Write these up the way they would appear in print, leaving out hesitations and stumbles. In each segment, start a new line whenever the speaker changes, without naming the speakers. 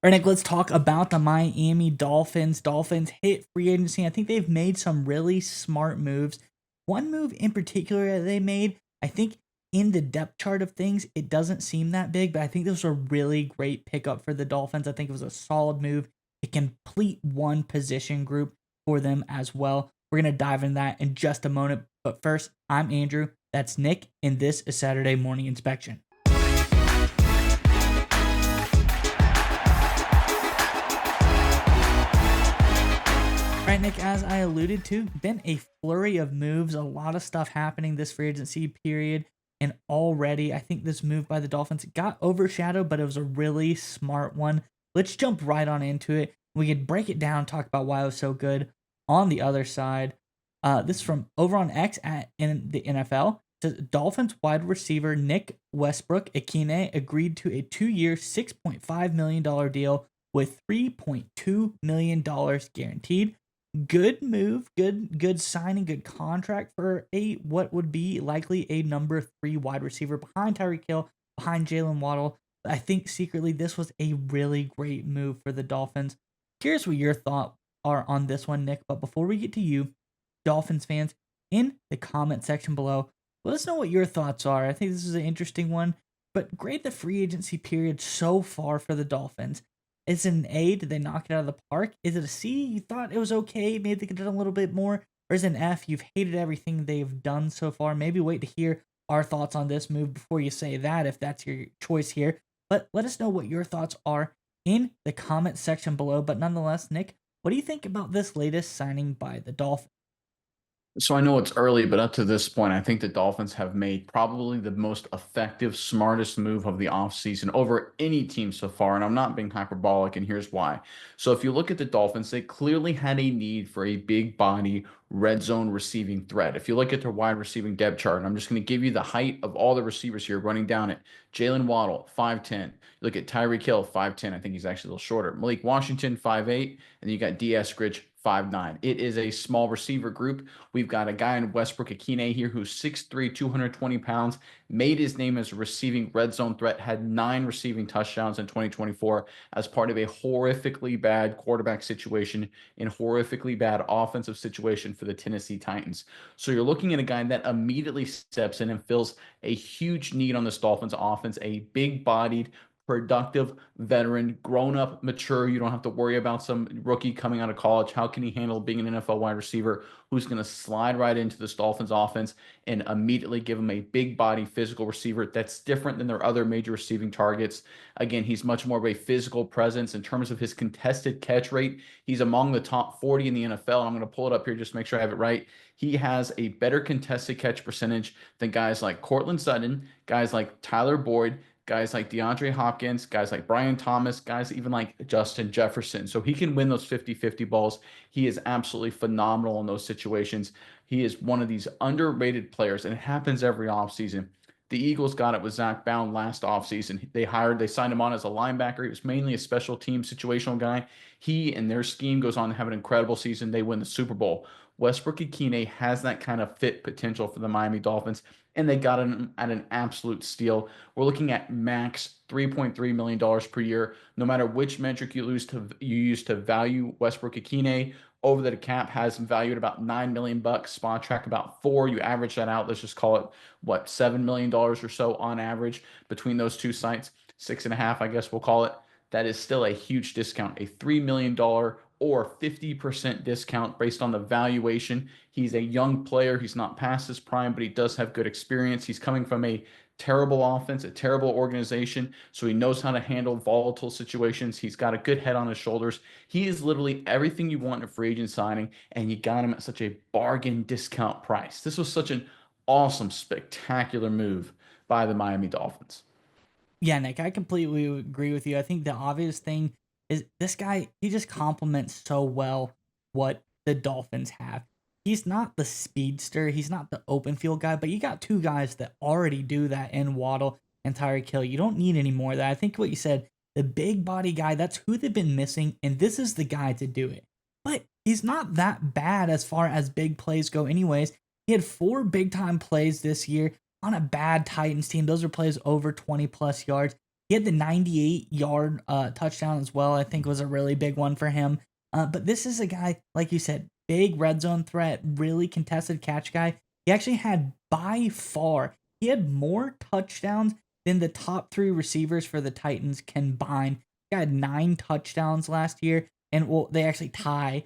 All right, Nick, let's talk about the Miami Dolphins. Dolphins hit free agency. I think they've made some really smart moves. One move in particular that they made, I think in the depth chart of things, it doesn't seem that big, but I think this was a really great pickup for the Dolphins. I think it was a solid move to complete one position group for them as well. We're going to dive into that in just a moment. But first, I'm Andrew. That's Nick, and this is Saturday Morning Inspection. All right, Nick, as I alluded to, been a flurry of moves, a lot of stuff happening this free agency period. And already, I think this move by the Dolphins got overshadowed, but it was a really smart one. Let's jump right on into it. We could break it down, talk about why it was so good. On the other side, this is from over on X in the NFL. It says Dolphins wide receiver Nick Westbrook-Ikhine agreed to a 2-year, $6.5 million deal with $3.2 million guaranteed. Good move, good signing, good contract for what would be likely a number 3 wide receiver behind Tyreek Hill, behind Jalen Waddle. I think secretly this was a really great move for the Dolphins. Curious what your thoughts are on this one, Nick. But before we get to you, Dolphins fans, in the comment section below, let us know what your thoughts are. I think this is an interesting one, but grade the free agency period so far for the Dolphins. Is it an A? Did they knock it out of the park? Is it a C? You thought it was okay? Maybe they could have done a little bit more? Or is it an F? You've hated everything they've done so far. Maybe wait to hear our thoughts on this move before you say that, if that's your choice here. But let us know what your thoughts are in the comment section below. But nonetheless, Nick, what do you think about this latest signing by the Dolphins?
So I know it's early, but up to this point, I think the Dolphins have made probably the most effective, smartest move of the offseason over any team so far. And I'm not being hyperbolic, and here's why. So if you look at the Dolphins, they clearly had a need for a big body red zone receiving threat. If you look at their wide receiving depth chart, and I'm just going to give you the height of all the receivers here running down it. Jalen Waddle, 5'10. You look at Tyreek Hill, 5'10. I think he's actually a little shorter. Malik Washington, 5'8. And then you got D.S. Scritch, 5'9. It is a small receiver group. We've got a guy in Westbrook-Ikhine here who's 6'3", 220 pounds, made his name as a receiving red zone threat, had 9 receiving touchdowns in 2024 as part of a horrifically bad quarterback situation and horrifically bad offensive situation for the Tennessee Titans. So you're looking at a guy that immediately steps in and fills a huge need on this Dolphins offense, a big-bodied, productive veteran, grown up, mature. You don't have to worry about some rookie coming out of college. How can he handle being an NFL wide receiver who's going to slide right into this Dolphins offense and immediately give him a big body physical receiver that's different than their other major receiving targets? Again, he's much more of a physical presence in terms of his contested catch rate. He's among the top 40 in the NFL. I'm going to pull it up here just to make sure I have it right. He has a better contested catch percentage than guys like Cortland Sutton, guys like Tyler Boyd, guys like DeAndre Hopkins, guys like Brian Thomas, guys even like Justin Jefferson. So he can win those 50-50 balls. He is absolutely phenomenal in those situations. He is one of these underrated players, and it happens every offseason. The Eagles got it with Zach Bound last offseason. They signed him on as a linebacker. He was mainly a special team situational guy. He and their scheme goes on to have an incredible season. They win the Super Bowl. Westbrook-Ikhine has that kind of fit potential for the Miami Dolphins, and they got him at an absolute steal. We're looking at max $3.3 million per year. No matter which metric you use to value Westbrook-Ikhine, over the cap has him valued about $9 million. Spot track about 4. You average that out. Let's just call it what, $7 million or so on average between those two sites. 6.5, I guess we'll call it. That is still a huge discount, a $3 million or 50% discount based on the valuation. He's a young player. He's not past his prime, but he does have good experience. He's coming from a terrible offense, a terrible organization, so he knows how to handle volatile situations. He's got a good head on his shoulders. He is literally everything you want in a free agent signing, and you got him at such a bargain discount price. This was such an awesome, spectacular move by the Miami Dolphins.
Yeah, Nick, I completely agree with you. I think the obvious thing is this guy, he just complements so well what the Dolphins have. He's not the speedster, he's not the open field guy, but you got two guys that already do that in Waddle and Tyreek Hill. You don't need any more of that. I think what you said, the big body guy, that's who they've been missing, and this is the guy to do it. But he's not that bad as far as big plays go, anyways. He had 4 big time plays this year on a bad Titans team. Those are plays over 20 plus yards. He had the 98-yard touchdown as well. I think was a really big one for him. But this is a guy, like you said, big red zone threat, really contested catch guy. He actually had by far, he had more touchdowns than the top three receivers for the Titans combined. He had 9 touchdowns last year, and well, they actually tie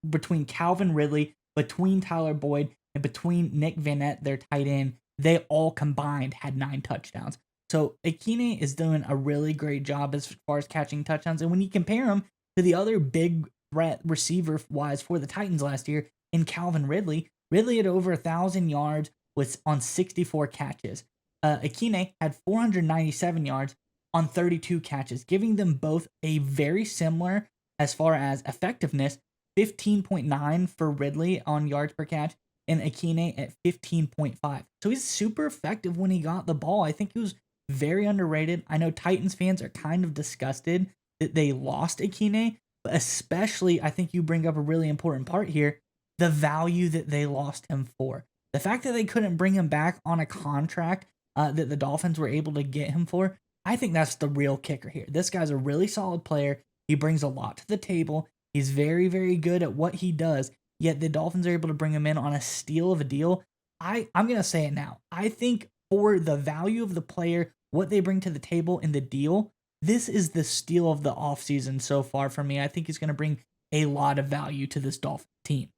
between Calvin Ridley, between Tyler Boyd, and between Nick Vanette, their tight end. They all combined had 9 touchdowns. So Ikhine is doing a really great job as far as catching touchdowns. And when you compare him to the other big threat receiver wise for the Titans last year in Calvin Ridley, Ridley had over 1,000 yards was on 64 catches. Ikhine had 497 yards on 32 catches, giving them both a very similar as far as effectiveness, 15.9 for Ridley on yards per catch and Ikhine at 15.5. So he's super effective when he got the ball. I think he was very underrated. I know Titans fans are kind of disgusted that they lost Ikhine, but especially I think you bring up a really important part here, the value that they lost him for. The fact that they couldn't bring him back on a contract that the Dolphins were able to get him for, I think that's the real kicker here. This guy's a really solid player. He brings a lot to the table. He's very, very good at what he does. Yet the Dolphins are able to bring him in on a steal of a deal. I'm going to say it now. I think for the value of the player, what they bring to the table in the deal, this is the steal of the offseason so far for me. I think he's going to bring a lot of value to this Dolphins team.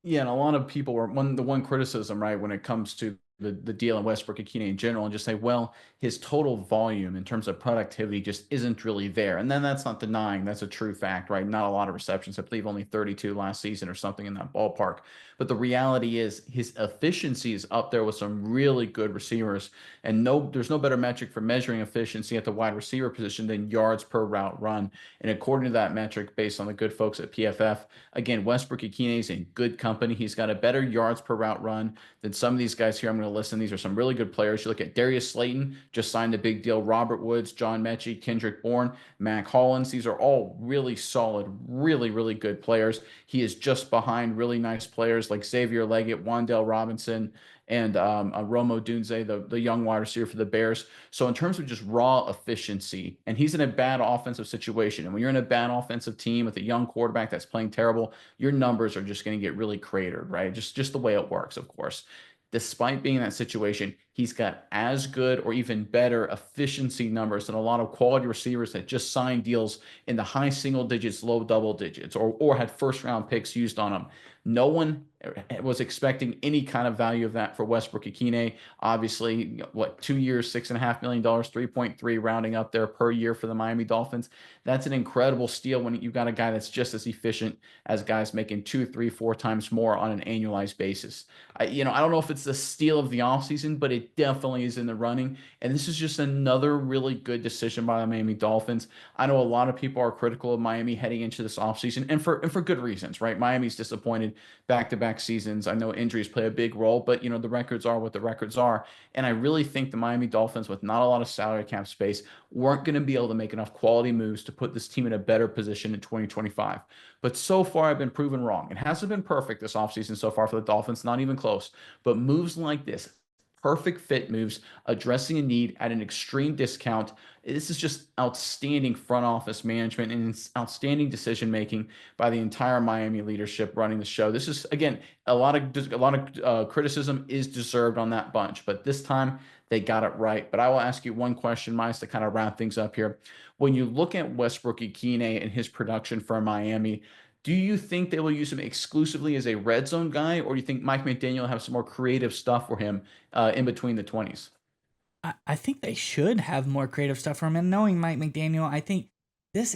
Yeah, and a lot of people were the one criticism, right, when it comes to the deal in Westbrook-Ikhine in general, and just say, well, his total volume in terms of productivity just isn't really there. And then that's not denying that's a true fact, right? Not a lot of receptions. I believe only 32 last season or something in that ballpark. But the reality is his efficiency is up there with some really good receivers. And there's no better metric for measuring efficiency at the wide receiver position than yards per route run. And according to that metric, based on the good folks at PFF, again, Westbrook-Ikhine is in good company. He's got a better yards per route run than some of these guys here I'm going to listen. These are some really good players. You look at Darius Slayton, just signed a big deal. Robert Woods, John Mechie, Kendrick Bourne, Mac Hollins. These are all really solid, really, really good players. He is just behind really nice players like Xavier Leggett, Wan'Dale Robinson, and Romo Dunze, the young wide receiver for the Bears. So in terms of just raw efficiency, and he's in a bad offensive situation. And when you're in a bad offensive team with a young quarterback that's playing terrible, your numbers are just going to get really cratered, right? Just the way it works, of course. Despite being in that situation, he's got as good or even better efficiency numbers than a lot of quality receivers that just signed deals in the high single digits, low double digits, or had first round picks used on them. No one was expecting any kind of value of that for Westbrook-Ikhine. Obviously, what, 2 years, $6.5 million, 3.3 rounding up there per year for the Miami Dolphins. That's an incredible steal when you've got a guy that's just as efficient as guys making 2, 3, 4 times more on an annualized basis. I don't know if it's the steal of the offseason, but it definitely is in the running. And this is just another really good decision by the Miami Dolphins. I know a lot of people are critical of Miami heading into this offseason, and for good reasons, right? Miami's disappointed back-to-back seasons. I know injuries play a big role, but the records are what the records are. And I really think the Miami Dolphins, with not a lot of salary cap space, weren't going to be able to make enough quality moves to put this team in a better position in 2025. But so far, I've been proven wrong. It hasn't been perfect this offseason so far for the Dolphins, not even close. But moves like this, perfect fit moves, addressing a need at an extreme discount. This is just outstanding front office management and outstanding decision making by the entire Miami leadership running the show. This is, again, a lot of criticism is deserved on that bunch, but this time they got it right. But I will ask you one question, Miles, to kind of wrap things up here. When you look at Westbrook-Ikhine and his production for Miami, do you think they will use him exclusively as a red zone guy, or do you think Mike McDaniel will have some more creative stuff for him in between the 20s?
I think they should have more creative stuff from him. And knowing Mike McDaniel, I think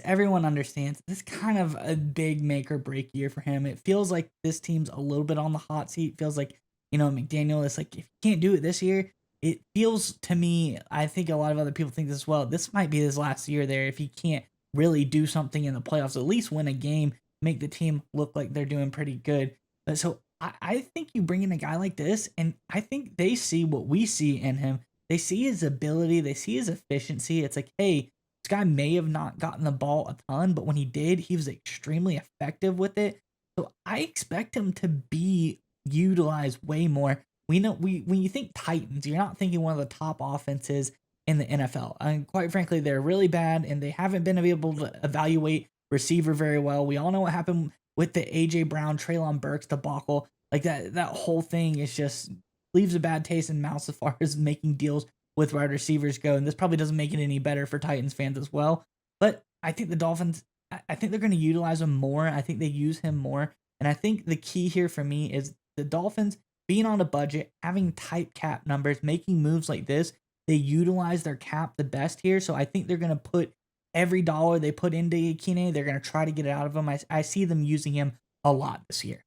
everyone understands this kind of a big make or break year for him. It feels like this team's a little bit on the hot seat. It feels like, McDaniel is like, if you can't do it this year, it feels to me, I think a lot of other people think this as well. This might be his last year there if he can't really do something in the playoffs, at least win a game, make the team look like they're doing pretty good. But so I think you bring in a guy like this, and I think they see what we see in him. They see his ability, they see his efficiency. It's like, hey, this guy may have not gotten the ball a ton, but when he did, he was extremely effective with it. So I expect him to be utilized way more. We know when you think Titans, you're not thinking one of the top offenses in the NFL. And quite frankly, they're really bad and they haven't been able to evaluate receiver very well. We all know what happened with the AJ Brown, Traylon Burks debacle. Like that whole thing is just leaves a bad taste in mouths as far as making deals with wide receivers go. And this probably doesn't make it any better for Titans fans as well. But I think the Dolphins, I think they're going to utilize him more. I think they use him more. And I think the key here for me is the Dolphins being on a budget, having tight cap numbers, making moves like this. They utilize their cap the best here. So I think they're going to put every dollar they put into Ikhine, they're going to try to get it out of him. I see them using him a lot this year.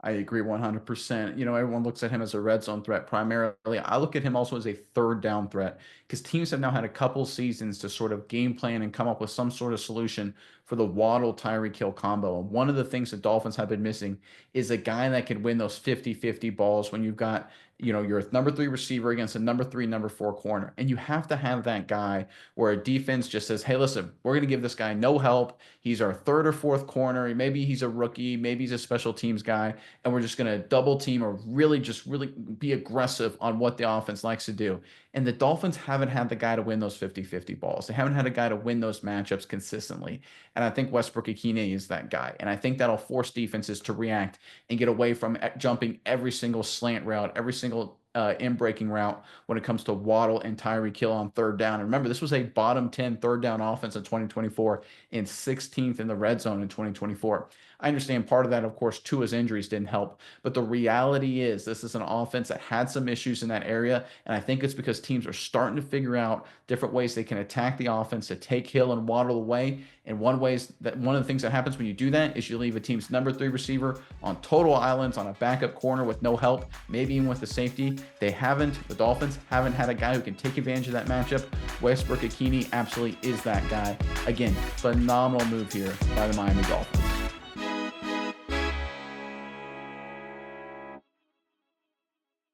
I agree 100%. Everyone looks at him as a red zone threat primarily. I look at him also as a third down threat because teams have now had a couple seasons to sort of game plan and come up with some sort of solution for the Waddle Tyreek Hill combo. And one of the things the Dolphins have been missing is a guy that can win those 50-50 balls when you've got, your number 3 receiver against a number 3, number 4 corner. And you have to have that guy where a defense just says, hey, listen, we're going to give this guy no help. He's our third or fourth corner. Maybe he's a rookie. Maybe he's a special teams guy. And we're just going to double team or really be aggressive on what the offense likes to do. And the Dolphins haven't had the guy to win those 50-50 balls. They haven't had a guy to win those matchups consistently. And I think Westbrook-Ikhine is that guy. And I think that'll force defenses to react and get away from jumping every single slant route, every single in-breaking route when it comes to Waddle and Tyreek Hill on third down. And remember, this was a bottom 10 third down offense in 2024 and 16th in the red zone in 2024. I understand part of that, of course, Tua's injuries didn't help. But the reality is this is an offense that had some issues in that area. And I think it's because teams are starting to figure out different ways they can attack the offense to take Hill and Waddle away. And one of the things that happens when you do that is you leave a team's number 3 receiver on total islands on a backup corner with no help, maybe even with the safety. The Dolphins haven't had a guy who can take advantage of that matchup. Westbrook-Ikhine absolutely is that guy. Again, phenomenal move here by the Miami Dolphins.